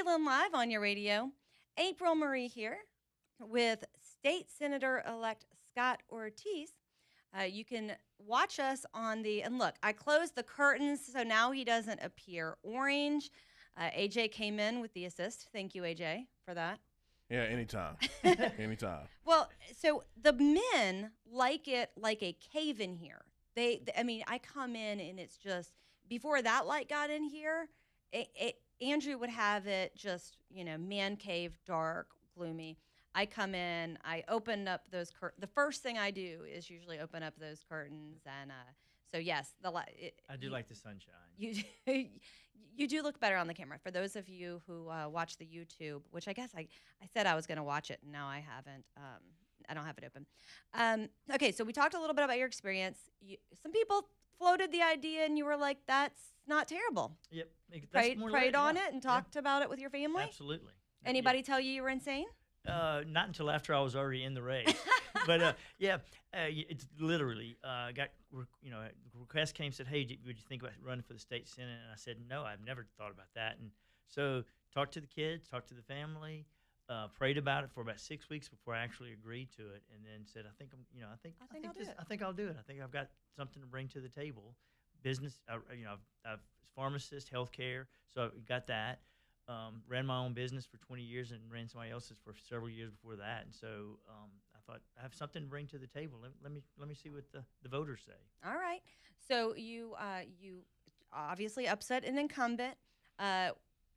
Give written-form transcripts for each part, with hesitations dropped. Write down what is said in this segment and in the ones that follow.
Maryland Live on your radio. April Marie here with State Senator-elect Scott Ortiz. You can watch us on and look, I closed the curtains so now he doesn't appear orange. AJ came in with the assist. Thank you, AJ, for that. Yeah, anytime. Anytime. Well, so the men like it like a cave in here. I come in and it's just, before that light got in here, Andrew would have it just, man cave, dark, gloomy. I come in, I open up those curtains. The first thing I do is usually open up those curtains. And so, yes, I do like the sunshine. You do look better on the camera. For those of you who watch the YouTube, which I guess I said I was going to watch it, and now I haven't. I don't have it open. Okay, so we talked a little bit about your experience. Some people floated the idea, and you were like, that's not terrible. Yep. Prayed on it and talked about it with your family? Absolutely. Anybody tell you were insane? Not until after I was already in the race. But, it's literally, request came, said, hey, would you think about running for the state senate? And I said, no, I've never thought about that. And so talked to the kids, talked to the family, prayed about it for about 6 weeks before I actually agreed to it, and then said, I think I'll do it. I think I've got something to bring to the table. Business, I've pharmacist, healthcare, so I got that. Ran my own business for 20 years and ran somebody else's for several years before that. And so I thought I have something to bring to the table. Let me see what the voters say. All right. So you obviously upset an incumbent.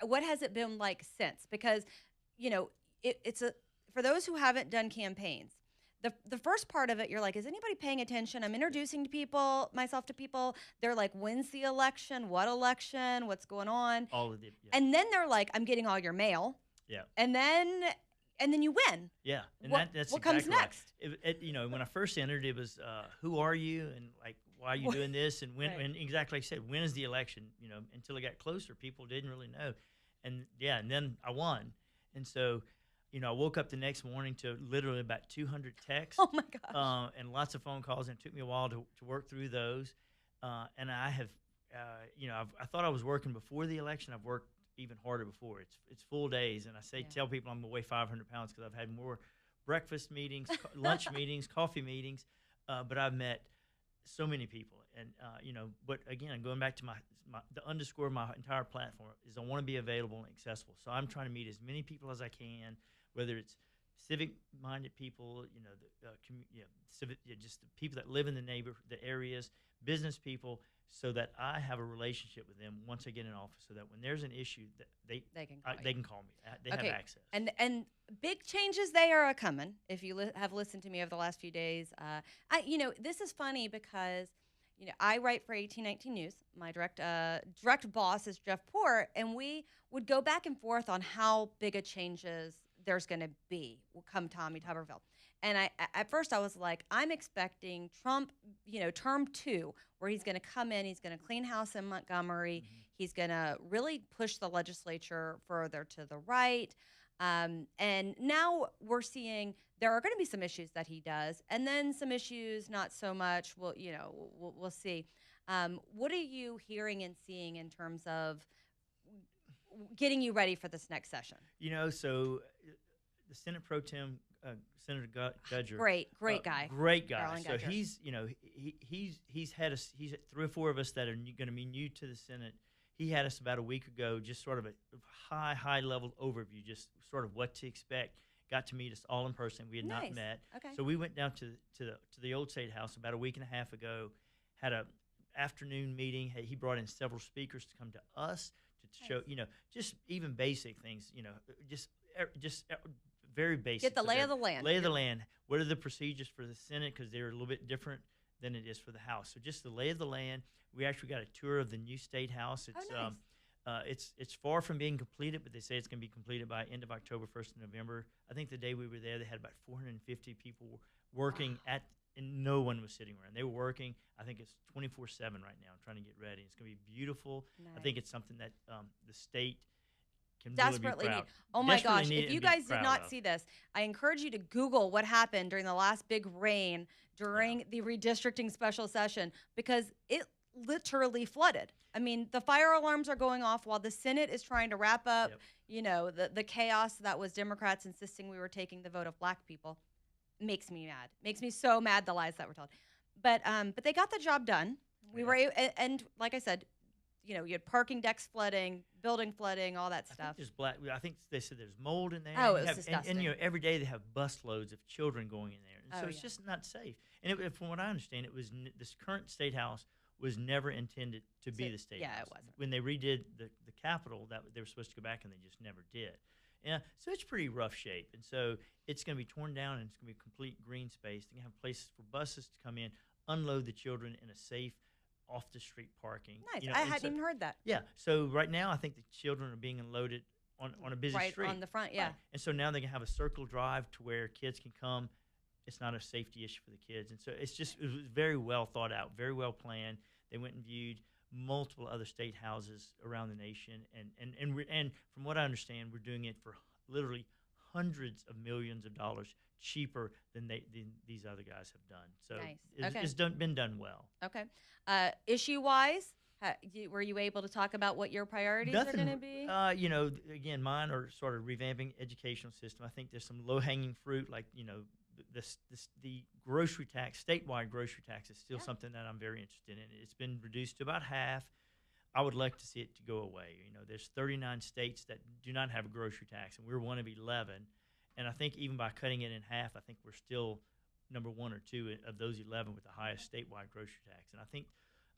What has it been like since? Because it's for those who haven't done campaigns. The first part of it, you're like, is anybody paying attention? I'm introducing myself to people. They're like, when's the election? What election? What's going on? All of it. Yeah. And then they're like, I'm getting all your mail. Yeah. And then you win. Yeah. And what that's exactly comes next? Right. When I first entered, it was, who are you? And like, why are you doing this? And when, right. and exactly like I said, when is the election? Until it got closer, people didn't really know. And then I won. And so, I woke up the next morning to literally about 200 texts. Oh, my gosh. And lots of phone calls, and it took me a while to work through those. And I have, I thought I was working before the election. I've worked even harder before. It's full days, and tell people I'm going to weigh 500 pounds because I've had more breakfast meetings, lunch meetings, coffee meetings, but I've met so many people. And, but again, going back to the underscore of my entire platform is I want to be available and accessible. So I'm trying to meet as many people as I can, whether it's civic-minded people, just the people that live in the areas, business people, so that I have a relationship with them once I get in office, so that when there's an issue, that they can call me. They have access. And big changes, they are coming. If you have listened to me over the last few days, this is funny because I write for 1819 News. My direct boss is Jeff Port, and we would go back and forth on how big a changes there's going to be come Tommy Tuberville. And at first I was like, I'm expecting Trump, term 2, where he's going to come in, he's going to clean house in Montgomery, mm-hmm. He's going to really push the legislature further to the right. And now we're seeing there are going to be some issues that he does, and then some issues not so much. We'll see. What are you hearing and seeing in terms of getting you ready for this next session? So the Senate Pro Tem, Senator Gudger, great guy, Garland so Gudger. he's had 3 or 4 of us that are going to be new to the Senate. He had us about a week ago, just sort of a high level overview, just sort of what to expect. Got to meet us all in person. We had not met. Okay. So we went down to the old State House about a week and a half ago. Had a afternoon meeting. He brought in several speakers to come to us to show, just even basic things. Just very basic. Get the lay of the land. Lay of the land. What are the procedures for the Senate? Because they're a little bit different than it is for the House. So just the lay of the land. We actually got a tour of the new State House. It's nice. It's far from being completed, but they say it's going to be completed by end of October, 1st of November. I think the day we were there, they had about 450 people working and no one was sitting around. They were working. I think it's 24/7 right now, trying to get ready. It's going to be beautiful. Nice. I think it's something that the state can desperately really be need. proud. Oh my Desperately gosh! need If you and be guys did proud not of. see this, I encourage you to Google what happened during the last big rain during the redistricting special session, because it literally flooded. I mean, the fire alarms are going off while the Senate is trying to wrap up, the chaos that was Democrats insisting we were taking the vote of black people. Makes me mad. Makes me so mad, the lies that were told. But they got the job done. We were, and like I said, you had parking decks flooding, building flooding, all that stuff. I think they said there's mold in there. Oh, it was disgusting. And every day they have bus loads of children going in there, and so it's just not safe. And from what I understand, it was this current state house was never intended to be the state house. Yeah, it wasn't. When they redid the Capitol, that they were supposed to go back, and they just never did. Yeah, so it's pretty rough shape, and so it's going to be torn down, and it's going to be complete green space. They're going to have places for buses to come in, unload the children in a safe, off-the-street parking. Nice. I hadn't even heard that. Yeah, so right now I think the children are being unloaded on a busy street. Right on the front, yeah. Right. And so now they're going to have a circle drive to where kids can come. It's not a safety issue for the kids. And so it was very well thought out, very well planned. They went and viewed multiple other state houses around the nation, and from what I understand, we're doing it for literally hundreds of millions of dollars cheaper than these other guys have done. So nice. it's been done well. Okay. Issue-wise, were you able to talk about what your priorities are going to be? Again, mine are sort of revamping educational system. I think there's some low-hanging fruit, like the grocery tax, statewide grocery tax, is still something that I'm very interested in. It's been reduced to about half. I would like to see it to go away. There's 39 states that do not have a grocery tax, and we're one of 11. And I think even by cutting it in half, I think we're still number 1 or 2 of those 11 with the highest statewide grocery tax. And I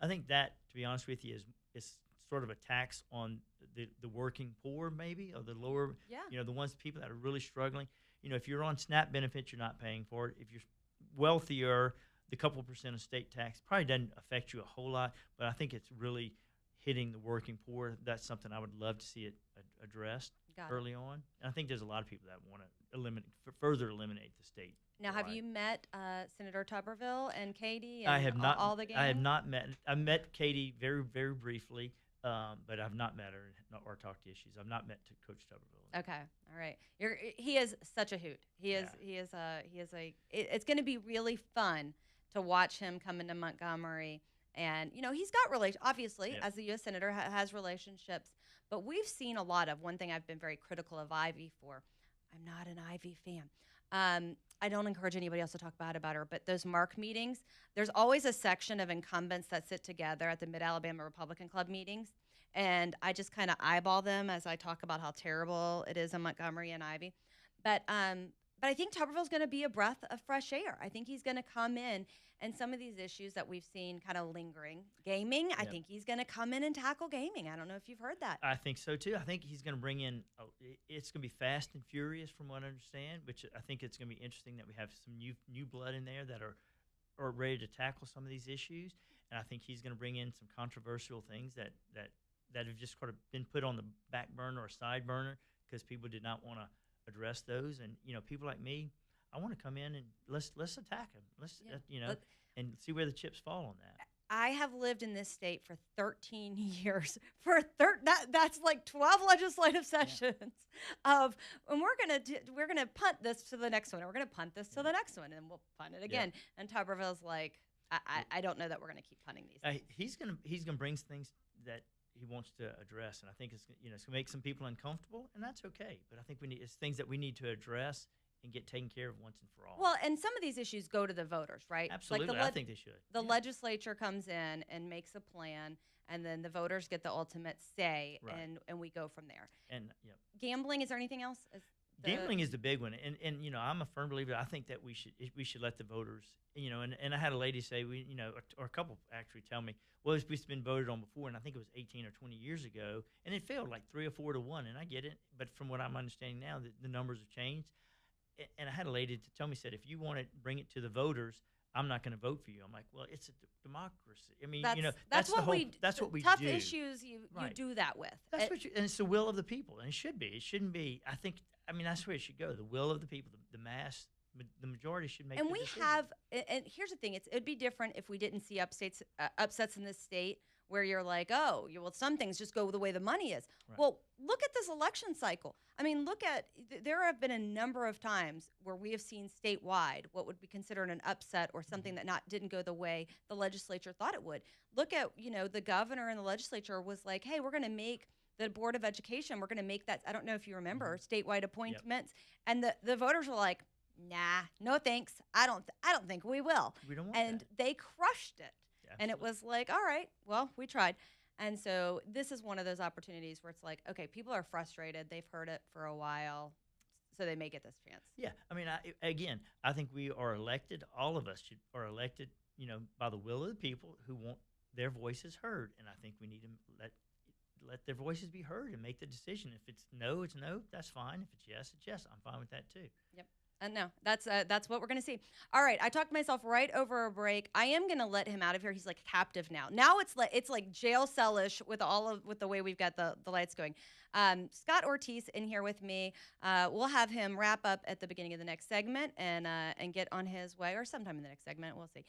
think that, to be honest with you, is sort of a tax on the working poor, maybe, or the lower, the people that are really struggling. If you're on SNAP benefits, you're not paying for it. If you're wealthier, the couple percent of state tax probably doesn't affect you a whole lot, but I think it's really hitting the working poor. That's something I would love to see it addressed early on. And I think there's a lot of people that want to further eliminate the state. Now, have you met Senator Tuberville and Katie? And I have not. All the gang? I have not met. I met Katie very, very briefly, but I've not met her or talked to issues. I've not met Coach Tuberville. Okay, all right. He is such a hoot. It's going to be really fun to watch him come into Montgomery, and he's got obviously as a U.S. senator has relationships, but we've seen a lot of one thing I've been very critical of Ivy for. I'm not an Ivy fan. I don't encourage anybody else to talk bad about her, but those MARC meetings, there's always a section of incumbents that sit together at the Mid-Alabama Republican Club meetings, and I just kind of eyeball them as I talk about how terrible it is in Montgomery and Ivy. But I think Tuberville's going to be a breath of fresh air. I think he's going to come in, and some of these issues that we've seen kind of lingering. Gaming, I think he's going to come in and tackle gaming. I don't know if you've heard that. I think so, too. I think he's going to bring in it's going to be fast and furious from what I understand, which I think it's going to be interesting that we have some new blood in there that are ready to tackle some of these issues. And I think he's going to bring in some controversial things that have just sort of been put on the back burner or side burner because people did not want to address those. And people like me, I want to come in and let's attack him. Let's and see where the chips fall on that. I have lived in this state for 13 years. That's like 12 legislative sessions of, and we're gonna punt this to the next one. Or we're gonna punt this to the next one, and we'll punt it again. And Tuberville's like, I don't know that we're gonna keep punting these. He's gonna bring things that he wants to address, and I think it's gonna make some people uncomfortable, and that's okay. But I think it's things that we need to address and get taken care of once and for all. Well, and some of these issues go to the voters, right? Absolutely, I think they should. The legislature comes in and makes a plan, and then the voters get the ultimate say, and we go from there. And gambling, is there anything else? Gambling is the big one, and I'm a firm believer. I think that we should let the voters, and I had a lady say, or a couple actually tell me, well, it's been voted on before, and I think it was 18 or 20 years ago, and it failed like 3 or 4 to 1, and I get it, but from what I'm understanding now, the numbers have changed. And I had a lady to tell me, said, if you want to bring it to the voters, I'm not going to vote for you. I'm like, well, it's a democracy. I mean, that's what we do. Tough issues you do that with. That's and it's the will of the people, and it should be. It shouldn't be. I mean, that's where it should go. The will of the people, the mass, the majority should make. And the we decision. and here's the thing: it'd be different if we didn't see upsets in this state where you're like, oh, well, some things just go the way the money is. Right. Well, look at this election cycle. I mean, there have been a number of times where we have seen statewide what would be considered an upset or something that didn't go the way the legislature thought it would. Look at, the governor and the legislature was like, hey, we're going to make the Board of Education, we're going to make that, I don't know if you remember, statewide appointments. And the voters were like, nah, no thanks. I don't think we will. We don't want And that. they crushed it. Yeah, And it was like, all right, well, we tried. And so this is one of those opportunities where it's like, okay, people are frustrated. They've heard it for a while, so they may get this chance. Yeah, I mean, I think we are elected. All of us are elected, by the will of the people who want their voices heard, and I think we need to let their voices be heard and make the decision. If it's no, it's no. That's fine. If it's yes, it's yes. I'm fine with that too. Yep. No, that's what we're gonna see. All right, I talked myself right over a break. I am gonna let him out of here. He's like captive now. Now it's like jail cellish with the way we've got the lights going. Scott Ortiz in here with me. We'll have him wrap up at the beginning of the next segment and get on his way, or sometime in the next segment. We'll see.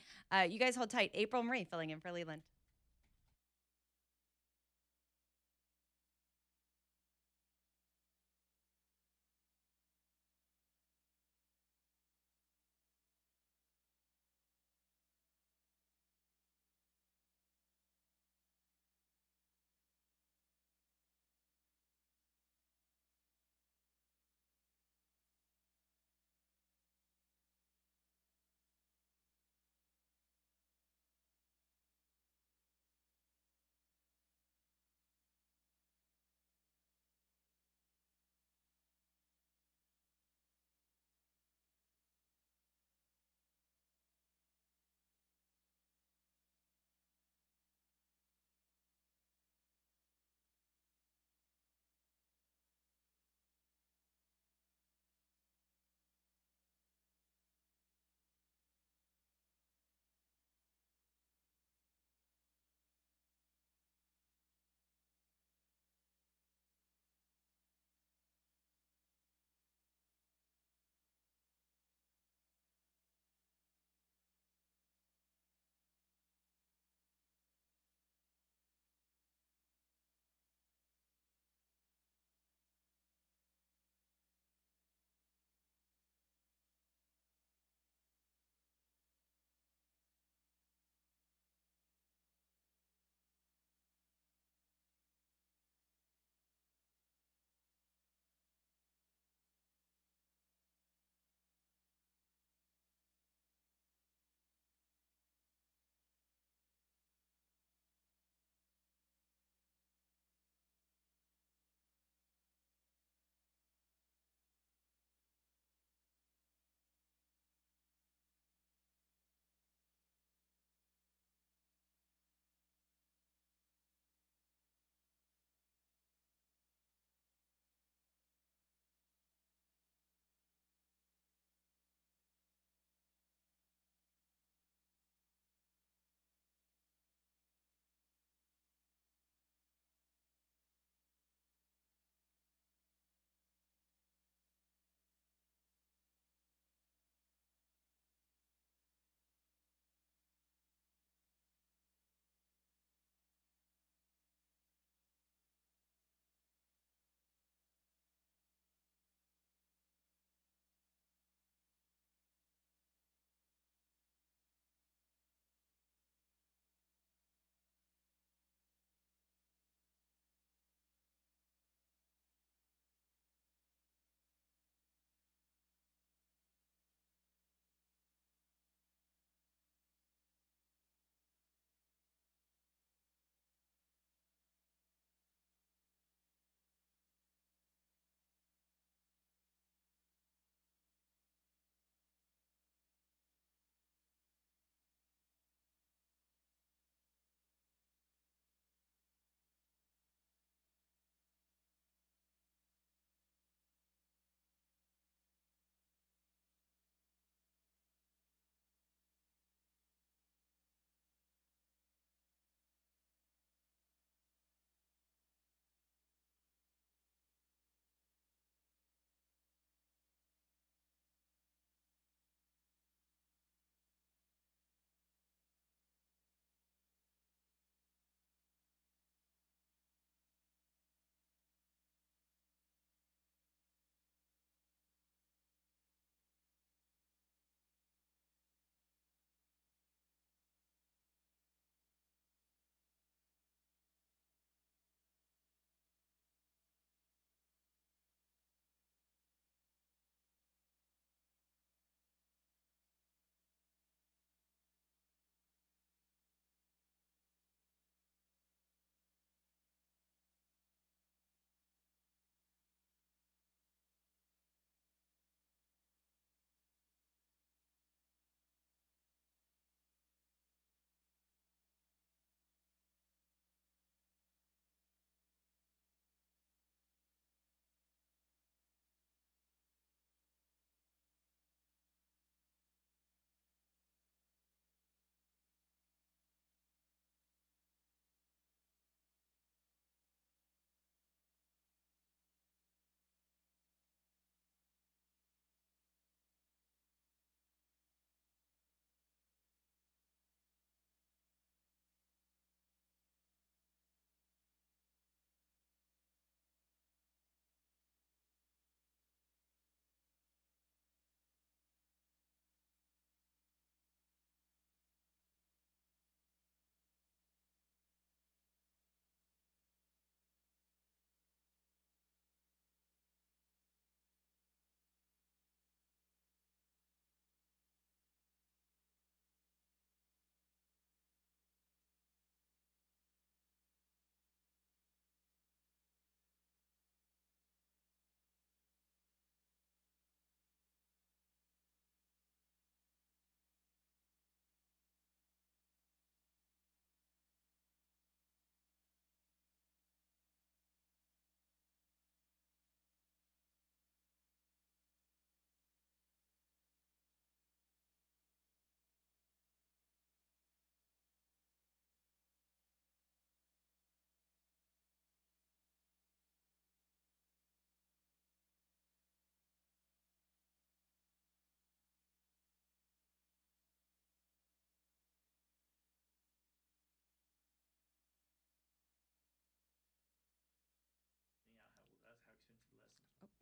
You guys hold tight. April Marie filling in for Leland.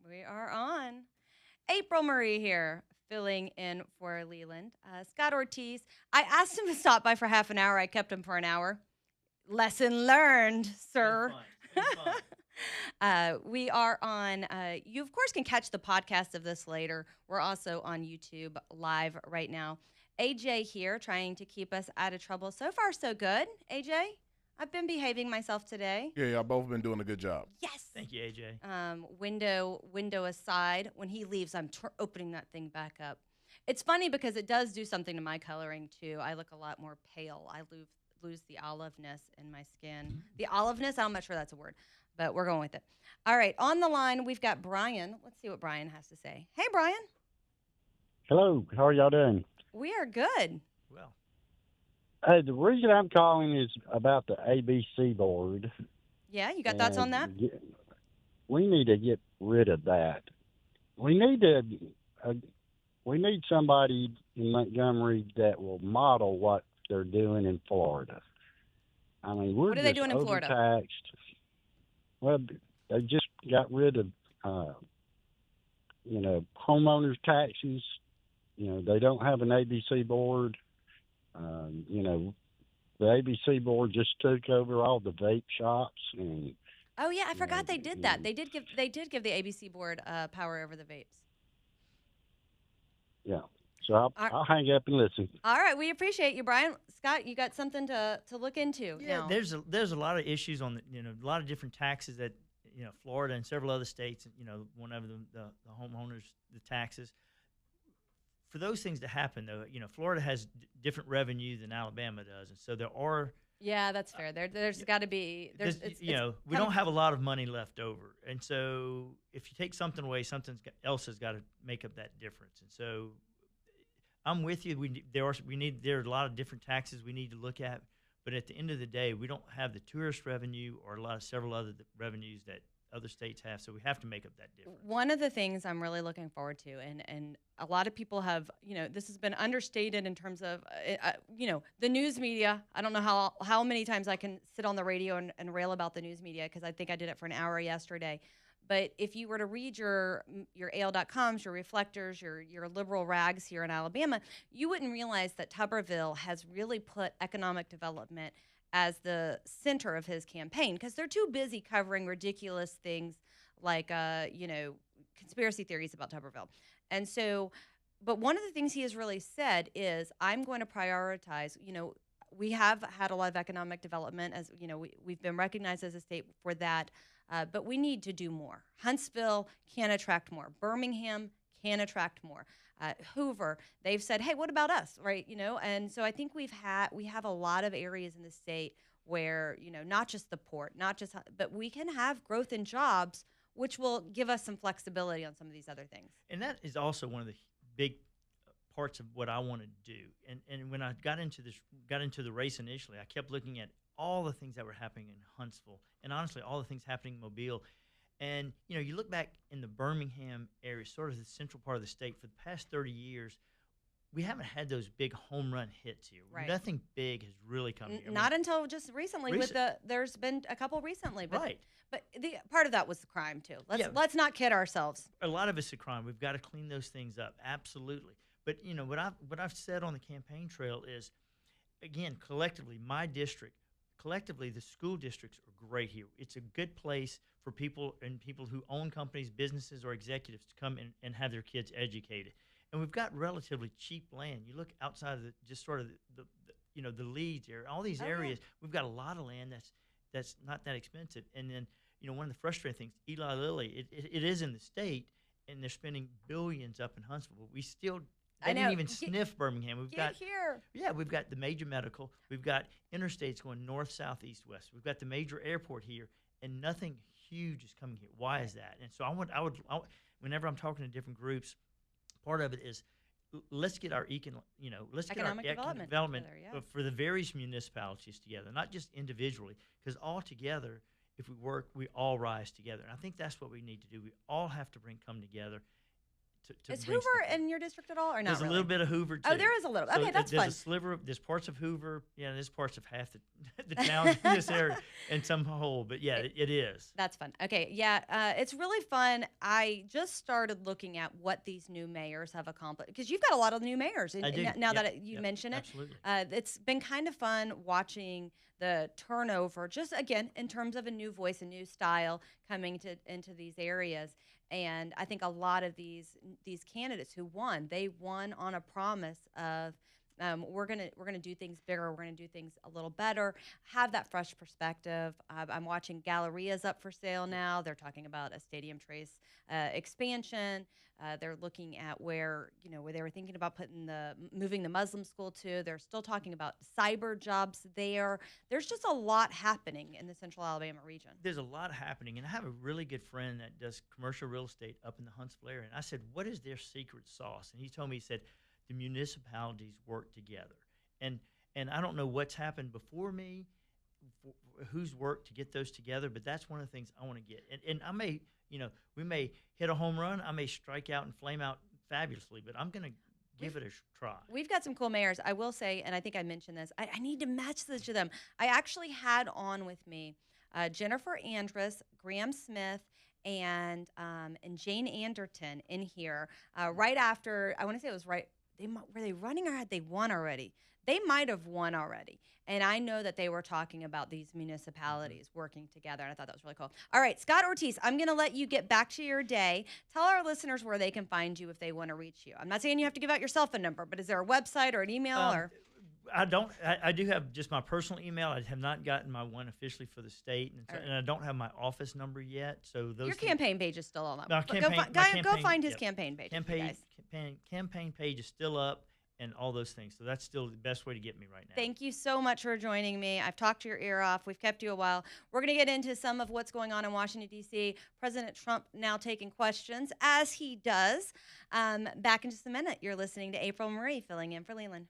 We are on. April Marie here, filling in for Leland. Scott Ortiz. I asked him to stop by for half an hour. I kept him for an hour. Lesson learned, sir. It's been fun. We are on. You, of course, can catch the podcast of this later. We're also on YouTube live right now. AJ here, trying to keep us out of trouble. So far, so good. AJ, I've been behaving myself today. Yeah, y'all both been doing a good job. Yes. Thank you, AJ. Window aside. When he leaves, I'm opening that thing back up. It's funny because it does do something to my coloring too. I look a lot more pale. I lose the oliveness in my skin. The oliveness, I'm not sure that's a word, but we're going with it. All right, on the line, we've got Brian. Let's see what Brian has to say. Hey, Brian. Hello, how are y'all doing? We are good. Well, Hey, the reason I'm calling is about the ABC board. Yeah, you got thoughts on that? We need to get rid of that. We need somebody in Montgomery that will model what they're doing in Florida. I mean, we're What are they doing in Florida? overtaxed. Well, they just got rid of, homeowners taxes. They don't have an ABC board. The ABC board just took over all the vape shops, and Oh yeah, I forgot they did that. They did give the ABC board power over the vapes. yeah. So I'll hang up and listen. All right, we appreciate you, Brian. Scott, you got something to look into. yeah, now. there's a lot of issues on a lot of different taxes that Florida and several other states. One of them, the homeowners, the taxes. For those things to happen, though, Florida has different revenue than Alabama does, and so there are. Yeah, that's fair. There's got to be. We don't have a lot of money left over, and so if you take something away, something else has got to make up that difference. And so, I'm with you. There are a lot of different taxes we need to look at, but at the end of the day, we don't have the tourist revenue or several other revenues that other states have, so we have to make up that difference. One of the things I'm really looking forward to, and a lot of people have, this has been understated in terms of, the news media. I don't know how many times I can sit on the radio and rail about the news media, because I think I did it for an hour yesterday. But if you were to read your AL.coms, your reflectors, your liberal rags here in Alabama, you wouldn't realize that Tuberville has really put economic development as the center of his campaign, because they're too busy covering ridiculous things like, conspiracy theories about Tuberville. And so, but one of the things he has really said is, I'm going to prioritize, we have had a lot of economic development, as we've been recognized as a state for that, but we need to do more. Huntsville can attract more. Birmingham can attract more. Hoover, they've said, hey, what about us, right? And so I think we have a lot of areas in the state where, not just the port, but we can have growth in jobs, which will give us some flexibility on some of these other things. And that is also one of the big parts of what I want to do. And when I got into the race initially, I kept looking at all the things that were happening in Huntsville, and honestly, all the things happening in Mobile. And, you look back in the Birmingham area, sort of the central part of the state, for the past 30 years, we haven't had those big home run hits here. Right. Nothing big has really come here. Not until just recently. There's been a couple recently. But, right. But the part of that was the crime, too. Let's not kid ourselves. A lot of it's a crime. We've got to clean those things up. Absolutely. But, what I've said on the campaign trail is, again, collectively, my district, the school districts are great here. It's a good place for people who own companies, businesses, or executives to come in and have their kids educated. And we've got relatively cheap land. You look outside of the Leeds area, all these areas, we've got a lot of land that's not that expensive. And then, one of the frustrating things, Eli Lilly, it is in the state, and they're spending billions up in Huntsville. We still didn't even sniff Birmingham. We've got the major medical. We've got interstates going north, south, east, west. We've got the major airport here, and nothing huge is coming here. Why is that? And so whenever I'm talking to different groups, part of it is, let's get our economic development together, for the various municipalities together, not just individually, because all together, if we work, we all rise together. And I think that's what we need to do. We all have to come together to Is bring Hoover stuff in. in your district at all, or not There's really? a little bit of Hoover too. Oh, there is a little. Okay, that's there's fun. a sliver. There's parts of Hoover. Yeah, there's parts of half the town in this area, and some whole. But yeah, it is. That's fun. Okay, yeah, it's really fun. I just started looking at what these new mayors have accomplished because you've got a lot of new mayors. I do. Now Yep, that you yep, mention it, absolutely. it's been kind of fun watching the turnover. Just again, in terms of a new voice, a new style coming into these areas. And I think a lot of these candidates who won, they won on a promise of we're gonna do things bigger, we're gonna do things a little better, have that fresh perspective. I'm watching Galleria's up for sale now. They're talking about a Stadium Trace expansion. They're looking at where they were thinking about moving the Muslim school to. They're still talking about cyber jobs there. There's just a lot happening in the Central Alabama region. There's a lot happening, and I have a really good friend that does commercial real estate up in the Huntsville area. And I said, "What is their secret sauce?" And he told me, he said, "The municipalities work together." And I don't know what's happened before me, who's worked to get those together, but that's one of the things I want to get. And I may, we may hit a home run, I may strike out and flame out fabulously, but I'm going to give it a try. We've got some cool mayors. I will say, and I think I mentioned this, I need to match this to them. I actually had on with me Jennifer Andrus, Graham Smith, and Jane Anderton in here right after, I want to say it was right, were they running or had they won already? They might have won already. And I know that they were talking about these municipalities working together, and I thought that was really cool. All right, Scott Ortiz, I'm going to let you get back to your day. Tell our listeners where they can find you if they want to reach you. I'm not saying you have to give out your cell phone number, but is there a website or an email? I don't. I do have just my personal email. I have not gotten my one officially for the state, and I don't have my office number yet. So those. Your campaign page is still on that. No, Go find his campaign page. Campaign page is still up, and all those things. So that's still the best way to get me right now. Thank you so much for joining me. I've talked your ear off. We've kept you a while. We're going to get into some of what's going on in Washington, D.C. President Trump now taking questions, as he does. Back in just a minute. You're listening to April Marie filling in for Leland.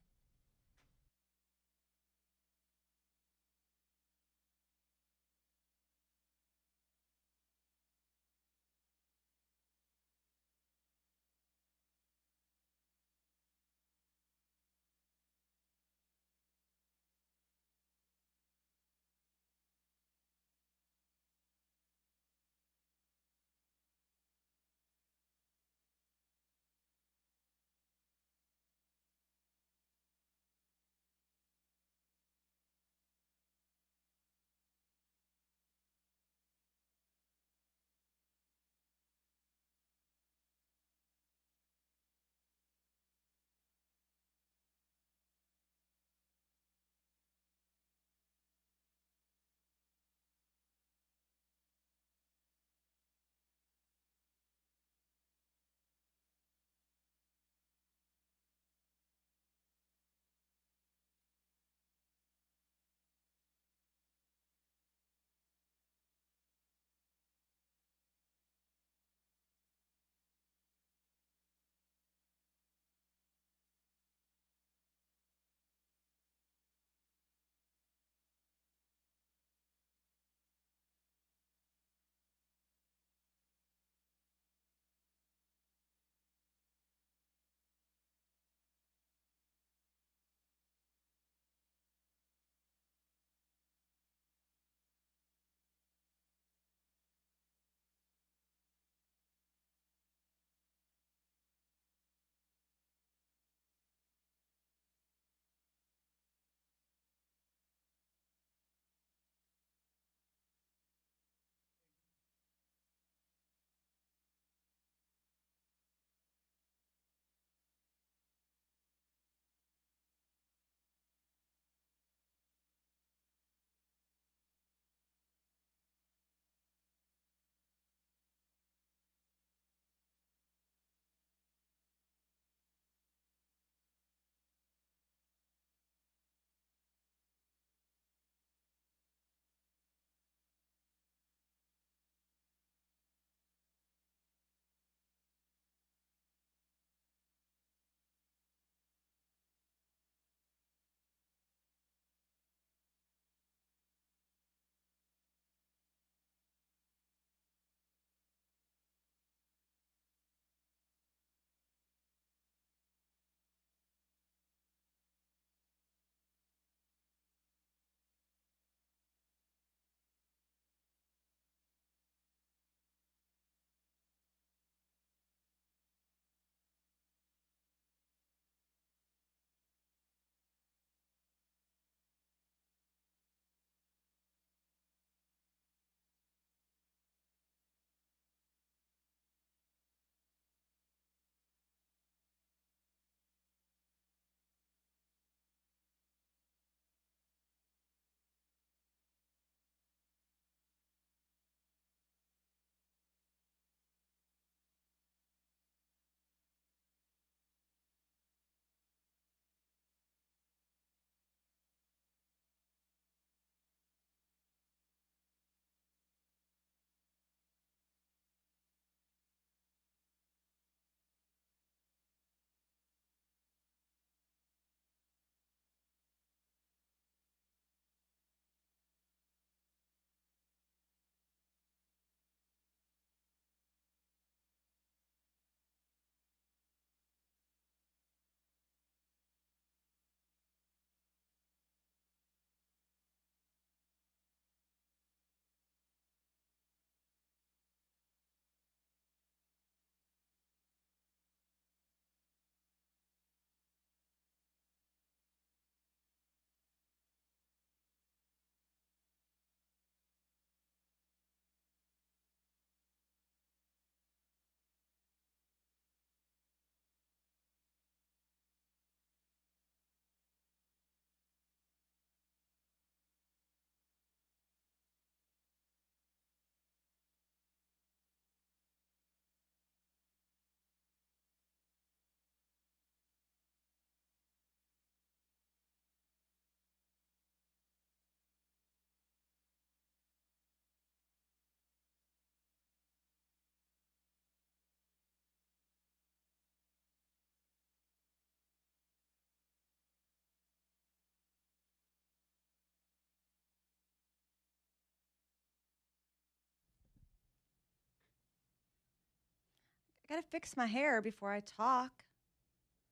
gotta fix my hair before I talk.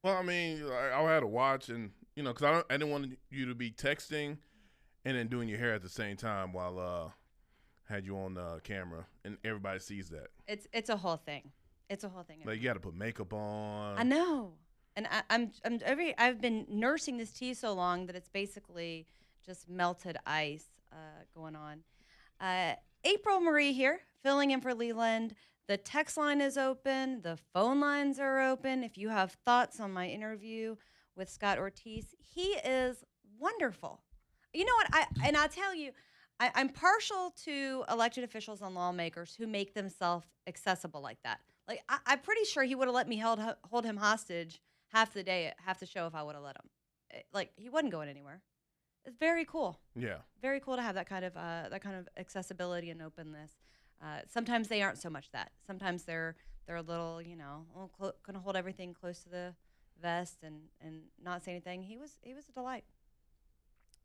Well, I mean, I had to watch, and because I didn't want you to be texting and then doing your hair at the same time while had you on camera, and everybody sees that. It's a whole thing. It's a whole thing. Like you got to put makeup on. I know, and I've been nursing this tea so long that it's basically just melted ice going on. April Marie here, filling in for Leland. The text line is open. The phone lines are open. If you have thoughts on my interview with Scott Ortiz, he is wonderful. You know what? I'll tell you, I'm partial to elected officials and lawmakers who make themselves accessible like that. Like I'm pretty sure he would have let me hold him hostage half the day, half the show if I would have let him. Like he wasn't going anywhere. It's very cool. Yeah. Very cool to have that kind of accessibility and openness. Sometimes they aren't so much that. Sometimes they're a little, gonna hold everything close to the vest and not say anything. He was a delight.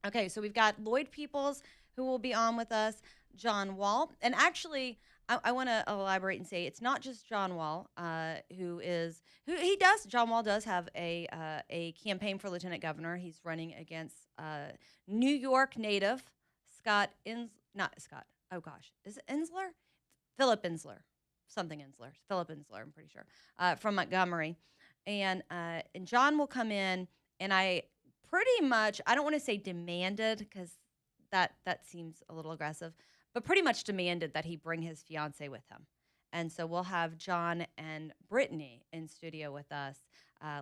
Okay, so we've got Lloyd Peoples who will be on with us, John Wall, and actually I want to elaborate and say it's not just John Wall John Wall does have a campaign for lieutenant governor. He's running against New York native is it Insler? Philip Insler, Philip Insler, I'm pretty sure, from Montgomery, and John will come in, and I pretty much, I don't want to say demanded because that seems a little aggressive, but pretty much demanded that he bring his fiance with him. And so we'll have John and Brittany in studio with us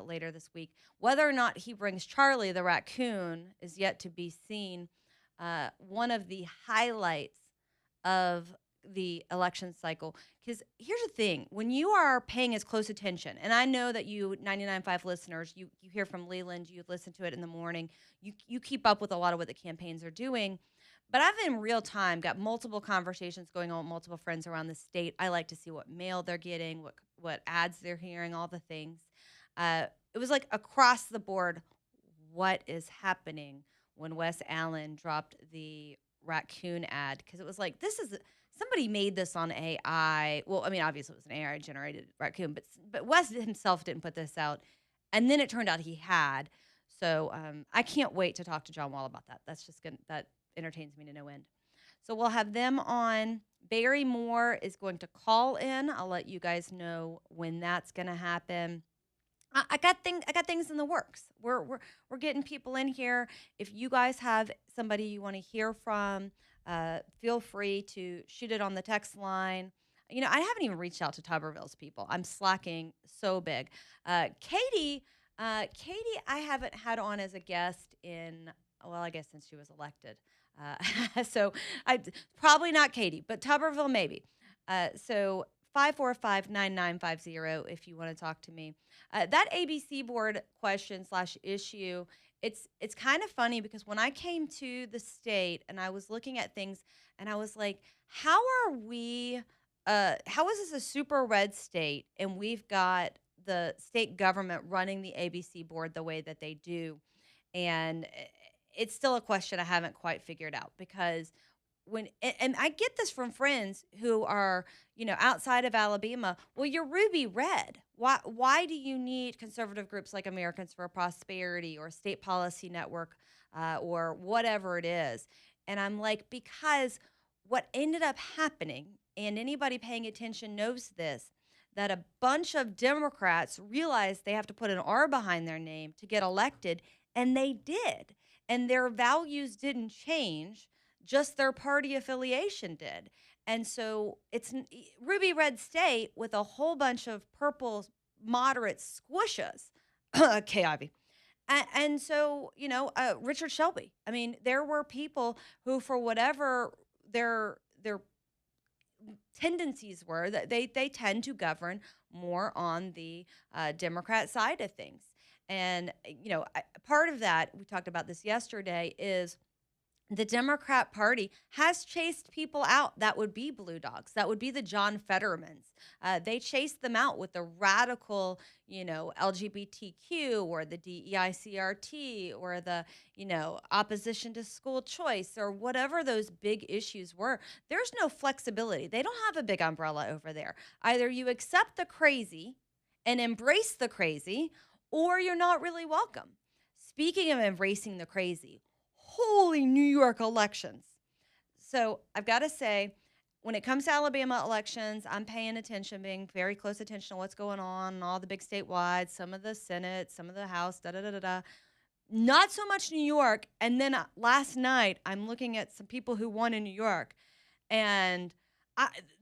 later this week. Whether or not he brings Charlie the raccoon is yet to be seen. One of the highlights of the election cycle, because here's the thing, when you are paying as close attention, and I know that you 99.5 listeners, you hear from Leland, you listen to it in the morning, you keep up with a lot of what the campaigns are doing, but I've in real time got multiple conversations going on with multiple friends around the state. I like to see what mail they're getting, what ads they're hearing, all the things. It was like across the board, what is happening when Wes Allen dropped the raccoon ad, because it was like, somebody made this on AI. Well, I mean, obviously it was an AI generated raccoon, but Wes himself didn't put this out, and then it turned out he had. So I can't wait to talk to John Wall about that. That entertains me to no end. So we'll have them on. Barry Moore is going to call in. I'll let you guys know when that's going to happen. I got things in the works. We're getting people in here. If you guys have somebody you want to hear from, feel free to shoot it on the text line. I haven't even reached out to Tuberville's people. I'm slacking so big. Katie, I haven't had on as a guest I guess since she was elected. So I probably not Katie, but Tuberville maybe. So 545-9950 if you want to talk to me. That ABC board question / issue, it's kind of funny because when I came to the state and I was looking at things and I was like, how is this a super red state and we've got the state government running the ABC board the way that they do? And it's still a question I haven't quite figured out, because and I get this from friends who are, outside of Alabama. Well, you're ruby red. Why do you need conservative groups like Americans for Prosperity or State Policy Network or whatever it is? And I'm like, because what ended up happening, and anybody paying attention knows this, that a bunch of Democrats realized they have to put an R behind their name to get elected, and they did. And their values didn't change. Just their party affiliation did. And so it's ruby red state with a whole bunch of purple moderate squishes. Kay Ivey. And so, Richard Shelby. I mean, there were people who, for whatever their tendencies were, that they tend to govern more on the Democrat side of things. And, part of that, we talked about this yesterday, is the Democrat Party has chased people out that would be blue dogs, that would be the John Fettermans. They chased them out with the radical, LGBTQ or the DEICRT or the, opposition to school choice or whatever those big issues were. There's no flexibility. They don't have a big umbrella over there. Either you accept the crazy and embrace the crazy, or you're not really welcome. Speaking of embracing the crazy, holy New York elections. So I've got to say, when it comes to Alabama elections, I'm paying attention, being very close attention to what's going on, all the big statewide, some of the Senate, some of the House, da-da-da-da-da. Not so much New York. And then last night, I'm looking at some people who won in New York, and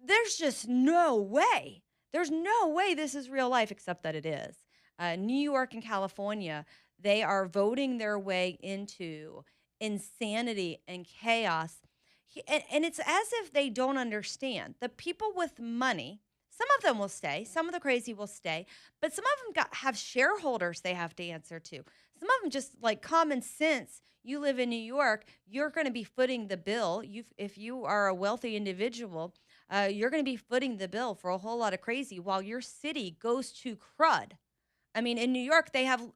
there's just no way. There's no way this is real life, except that it is. New York and California, they are voting their way into insanity and chaos. And it's as if they don't understand. The people with money, some of them will stay, some of the crazy will stay, but some of them have shareholders they have to answer to. Some of them just like common sense. You live in New York, you're going to be footing the bill. If you are a wealthy individual, you're going to be footing the bill for a whole lot of crazy while your city goes to crud. I mean, in New York,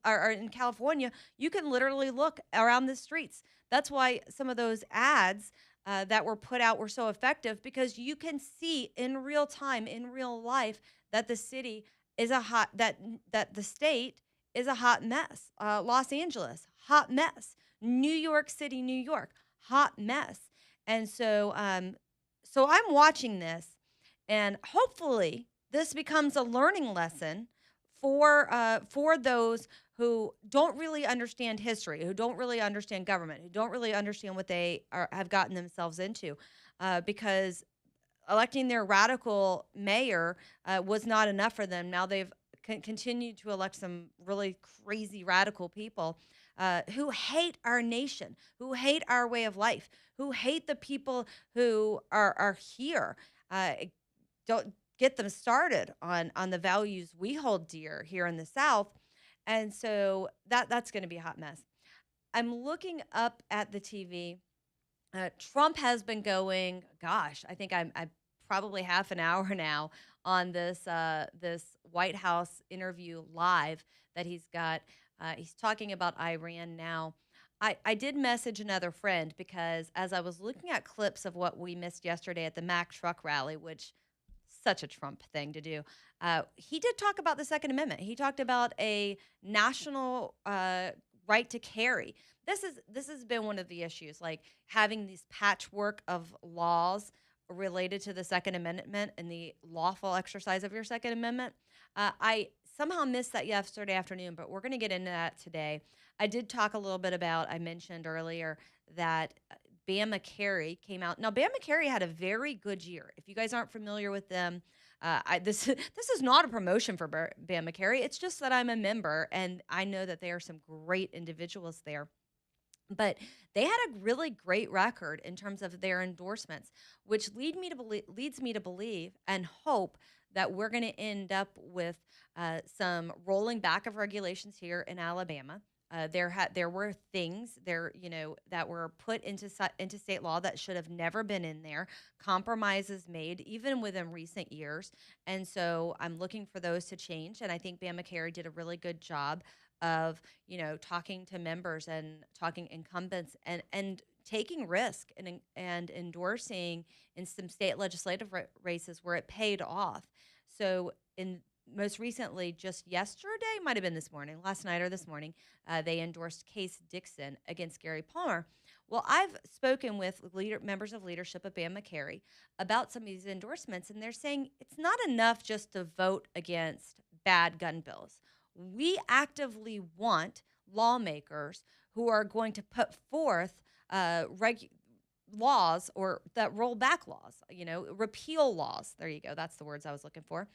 or in California, you can literally look around the streets. That's why some of those ads that were put out were so effective, because you can see in real time, in real life, that the city is that the state is a hot mess. Los Angeles, hot mess. New York City, New York, hot mess. And so I'm watching this, and hopefully this becomes a learning lesson for those who don't really understand history, who don't really understand government, who don't really understand what they have gotten themselves into, because electing their radical mayor was not enough for them. Now they've continued to elect some really crazy radical people who hate our nation, who hate our way of life, who hate the people who are here. Don't get them started on the values we hold dear here in the South. And so that's going to be a hot mess. I'm looking up at the TV. Trump has been going, gosh, I think I'm probably half an hour now on this White House interview live that he's got. He's talking about Iran now. I did message another friend, because as I was looking at clips of what we missed yesterday at the Mack truck rally, which such a Trump thing to do. He did talk about the Second Amendment. He talked about a national right to carry. This has been one of the issues, like having these patchwork of laws related to the Second Amendment and the lawful exercise of your Second Amendment. I somehow missed that yesterday afternoon, but we're going to get into that today. I did talk a little bit about, I mentioned earlier that Bama Carey came out. Now, Bama Carey had a very good year. If you guys aren't familiar with them, this is not a promotion for Bama Carey. It's just that I'm a member, and I know that there are some great individuals there. But they had a really great record in terms of their endorsements, which leads me to believe and hope that we're going to end up with some rolling back of regulations here in Alabama. There were things there, that were put into state law that should have never been in there. Compromises made even within recent years, and so I'm looking for those to change. And I think Bama Carey did a really good job of talking to members and talking incumbents and taking risk and endorsing in some state legislative races where it paid off. So most recently, just yesterday, might have been last night or this morning, they endorsed Case Dixon against Gary Palmer. Well, I've spoken with members of leadership of Bama Carey about some of these endorsements, and they're saying it's not enough just to vote against bad gun bills. We actively want lawmakers who are going to put forth laws or that roll back laws, repeal laws. There you go. That's the words I was looking for.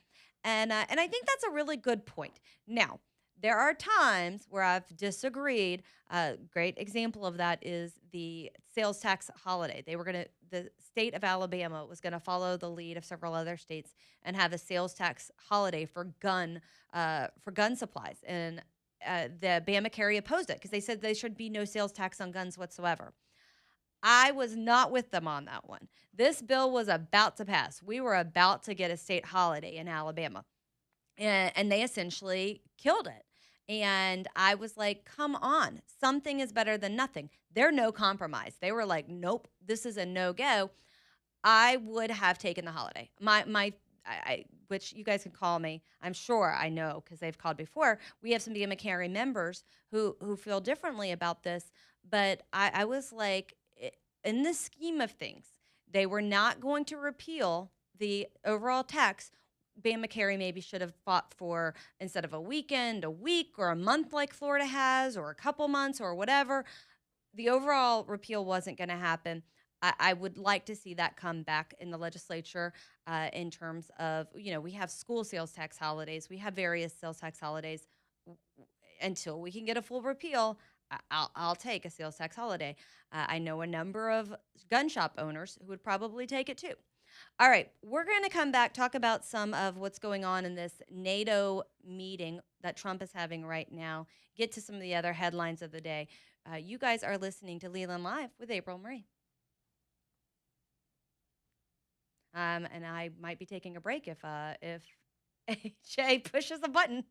And I think that's a really good point. Now, there are times where I've disagreed. A great example of that is the sales tax holiday. The state of Alabama was going to follow the lead of several other states and have a sales tax holiday for gun supplies. And the Bama Carey opposed it because they said there should be no sales tax on guns whatsoever. I was not with them on that one. This bill was about to pass. We were about to get a state holiday in Alabama, and they essentially killed it. And I was like, come on, something is better than nothing. They're no compromise. They were like, nope, this is a no go. I would have taken the holiday. Which you guys can call me. I'm sure I know because they've called before. We have some BM McCary members who feel differently about this, but I was like, in the scheme of things, they were not going to repeal the overall tax. Bam McCary maybe should have fought for, instead of a weekend, a week or a month like Florida has, or a couple months or whatever. The overall repeal wasn't going to happen. I would like to see that come back in the legislature in terms of, we have school sales tax holidays. We have various sales tax holidays. Until we can get a full repeal, I'll take a sales tax holiday. I know a number of gun shop owners who would probably take it too. All right, we're going to come back, talk about some of what's going on in this NATO meeting that Trump is having right now, get to some of the other headlines of the day. You guys are listening to Leland Live with April Marie. And I might be taking a break if Jay pushes a button.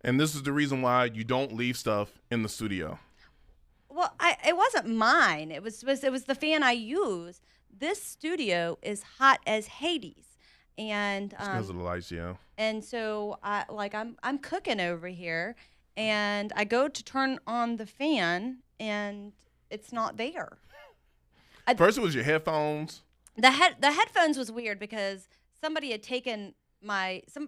And this is the reason why you don't leave stuff in the studio. Well, it wasn't mine. It was the fan I use. This studio is hot as Hades, and It's because of the lights, yeah. and so I'm cooking over here, and I go to turn on the fan, and it's not there. First, it was your headphones. The headphones was weird because somebody had taken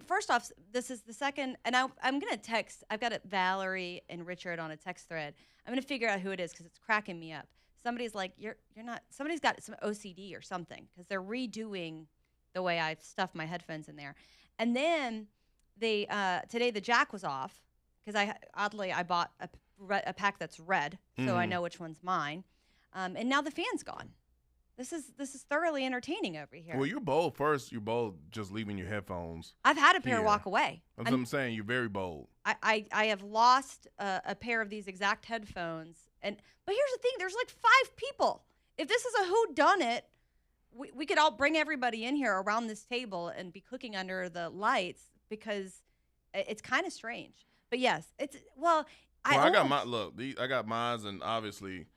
first off, this is the second, and I'm gonna text. I've got Valerie and Richard on a text thread. I'm gonna figure out who it is because it's cracking me up. Somebody's like, you're not. Somebody's got some OCD or something because they're redoing the way I stuff my headphones in there. And then today the jack was off because I bought a pack that's red, so I know which one's mine. And now the fan's gone. This is thoroughly entertaining over here. Well, you're bold. First, you're bold just leaving your headphones. I've had a pair here. walk away. That's what I'm saying. You're very bold. I have lost a pair of these exact headphones. But here's the thing. There's like 5 people. If this is a whodunit, we could all bring everybody in here around this table and be cooking under the lights because it's kind of strange. But yes, I got my look. I got mine, and obviously.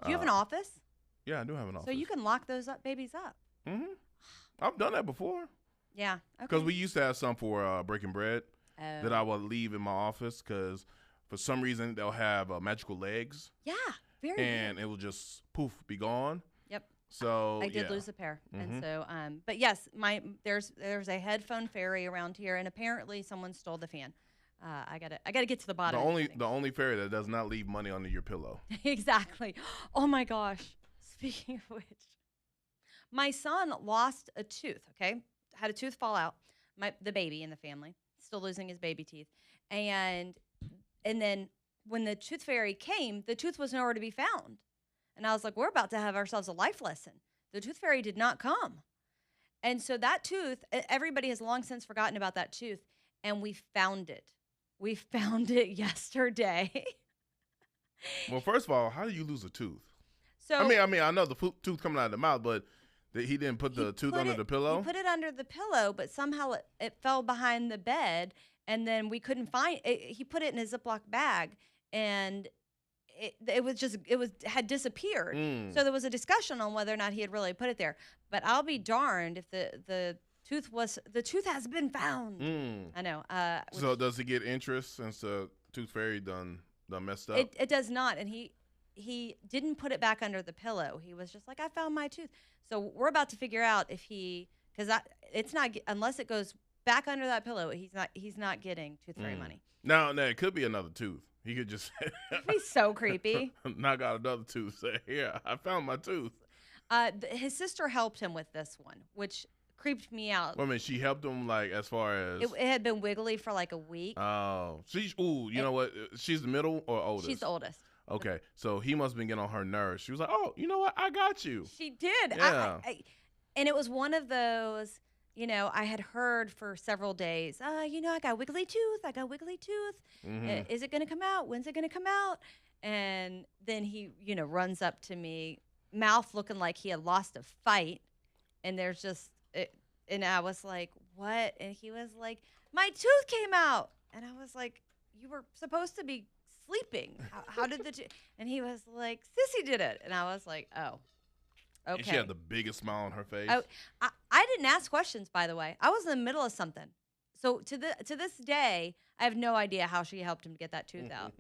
Do you have an office? Yeah, I do have an office. So you can lock those babies up. Mm-hmm. I've done that before. Yeah. Okay. Because we used to have some for breaking bread that I would leave in my office because for some reason they'll have magical legs. Yeah. Very. And it will just poof be gone. Yep. So I did lose a pair, and so but yes, there's a headphone fairy around here, and apparently someone stole the fan. I gotta get to the bottom. The only fairy that does not leave money under your pillow. Exactly. Oh my gosh. Speaking of which, my son lost a tooth. Okay, had a tooth fall out. The baby in the family still losing his baby teeth, and then when the tooth fairy came, the tooth was nowhere to be found. And I was like, we're about to have ourselves a life lesson. The tooth fairy did not come. And so that tooth, everybody has long since forgotten about that tooth, and we found it. We found it yesterday. Well, first of all, how do you lose a tooth? So I mean, I know the tooth coming out of the mouth, but he didn't put the tooth under the pillow? He put it under the pillow, but somehow it fell behind the bed, and then we couldn't find it. He put it in a Ziploc bag, and it had disappeared. So there was a discussion on whether or not he had really put it there. But I'll be darned if the tooth has been found. I know. So does he get interest since the tooth fairy done messed up? It does not, and he didn't put it back under the pillow. He was just like, I found my tooth. So we're about to figure out if because it's not, unless it goes back under that pillow, he's not getting tooth fairy money. Now it could be another tooth. He could just He's so creepy. knock out another tooth. Say, here, I found my tooth. His sister helped him with this one, which creeped me out. Well, I mean, she helped him like as far as it had been wiggly for like a week. Oh, you know what? She's the middle or oldest? She's the oldest. Okay, so he must have been getting on her nerves. She was like, "Oh, you know what? I got you." She did. Yeah. And it was one of those. I had heard for several days. I got wiggly tooth. I got wiggly tooth. Is it gonna come out? When's it gonna come out? And then he, runs up to me, mouth looking like he had lost a fight. And there's just, and I was like, "What?" And he was like, "My tooth came out." And I was like, "You were supposed to be sleeping. How did the?" And he was like, "Sissy did it." And I was like, "Oh, okay." And she had the biggest smile on her face. Oh, I didn't ask questions, by the way. I was in the middle of something. So to this day, I have no idea how she helped him get that tooth out.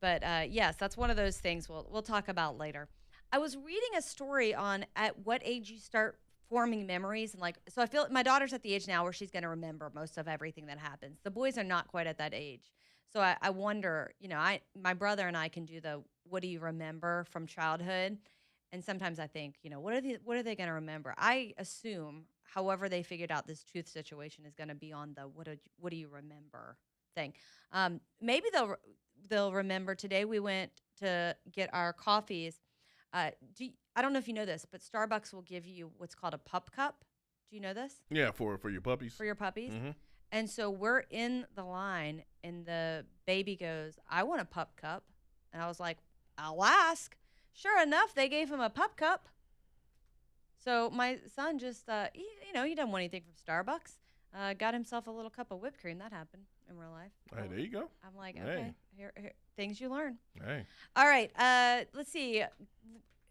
But yes, that's one of those things we'll talk about later. I was reading a story on at what age you start forming memories, and so I feel my daughter's at the age now where she's going to remember most of everything that happens. The boys are not quite at that age. So I wonder, my brother and I can do the what do you remember from childhood? And sometimes I think, what are they going to remember? I assume, however they figured out this tooth situation is going to be on the what do you remember thing. Maybe they'll remember today we went to get our coffees. I don't know if you know this, but Starbucks will give you what's called a pup cup. Do you know this? Yeah, for your puppies. For your puppies. And so we're in the line, and the baby goes, "I want a pup cup." And I was like, "I'll ask." Sure enough, they gave him a pup cup. So my son just, he doesn't want anything from Starbucks. got himself a little cup of whipped cream. That happened in real life. Hey, there you go. I'm like, Hey. okay, here, things you learn. Hey. All right, let's see.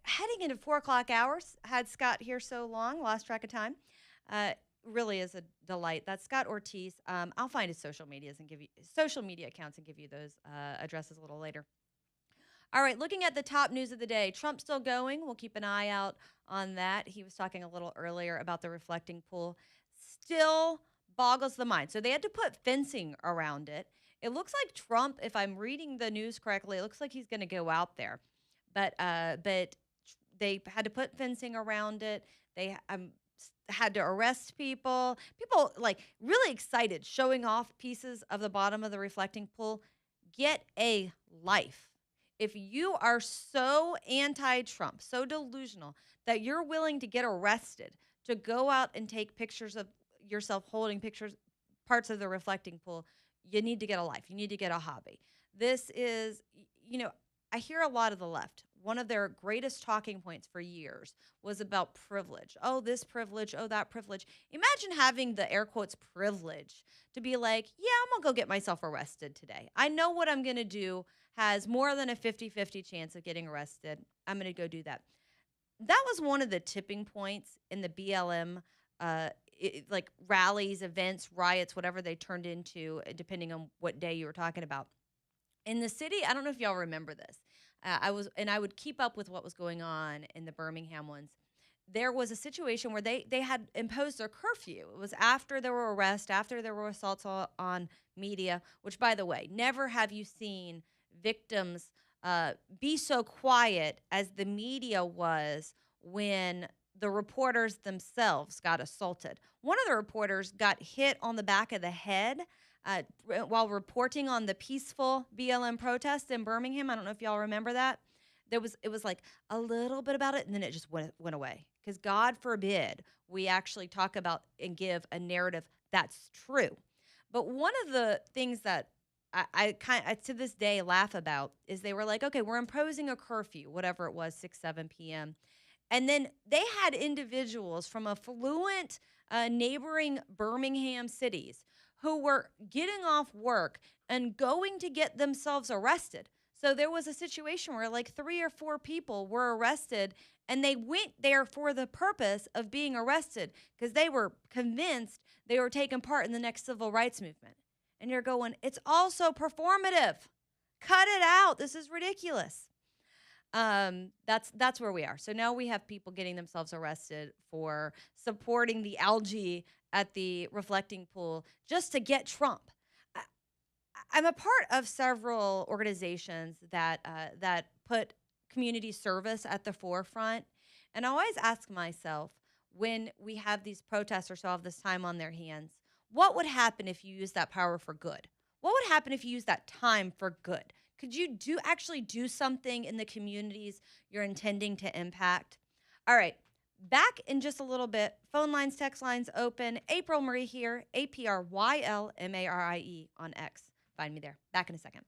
Heading into 4 o'clock hours, had Scott here so long, lost track of time. Really is a delight. That's Scott Ortiz. I'll find his social media accounts and give you those addresses a little later. All right, looking at the top news of the day. Trump's still going. We'll keep an eye out on that. He was talking a little earlier about the reflecting pool. Still boggles the mind. So they had to put fencing around it. It looks like Trump, if I'm reading the news correctly, it looks like he's going to go out there. But they had to put fencing around it. They had to arrest people. People like really excited, showing off pieces of the bottom of the reflecting pool. Get a life. If you are so anti-Trump, so delusional that you're willing to get arrested to go out and take pictures of yourself holding parts of the reflecting pool, you need to get a life. You need to get a hobby. This is, I hear a lot of the left. One of their greatest talking points for years was about privilege. Oh, this privilege. Oh, that privilege. Imagine having the air quotes privilege to be like, yeah, I'm going to go get myself arrested today. I know what I'm going to do has more than a 50-50 chance of getting arrested. I'm going to go do that. That was one of the tipping points in the BLM, like rallies, events, riots, whatever they turned into, depending on what day you were talking about. In the city, I don't know if y'all remember this. I would keep up with what was going on in the Birmingham ones. There was a situation where they had imposed their curfew. It was after there were arrests, after there were assaults on media, which, by the way, never have you seen victims be so quiet as the media was when the reporters themselves got assaulted. One of the reporters got hit on the back of the head while reporting on the peaceful BLM protest in Birmingham. I don't know if y'all remember that. It was like a little bit about it, and then it just went away. Because God forbid we actually talk about and give a narrative that's true. But one of the things that I to this day laugh about is they were like, okay, we're imposing a curfew, whatever it was, 6, 7 p.m. And then they had individuals from affluent neighboring Birmingham cities who were getting off work and going to get themselves arrested. So there was a situation where like 3 or 4 people were arrested, and they went there for the purpose of being arrested because they were convinced they were taking part in the next civil rights movement. And you're going, it's also performative. Cut it out. This is ridiculous. That's where we are. So now we have people getting themselves arrested for supporting the algae at the reflecting pool just to get Trump. I'm a part of several organizations that put community service at the forefront, and I always ask myself, when we have these protesters who have this time on their hands, what would happen if you use that power for good? What would happen if you use that time for good? Could you actually do something in the communities you're intending to impact? All right, back in just a little bit. Phone lines, text lines open. April Marie here, APRYLMARIE on X. Find me there. Back in a second.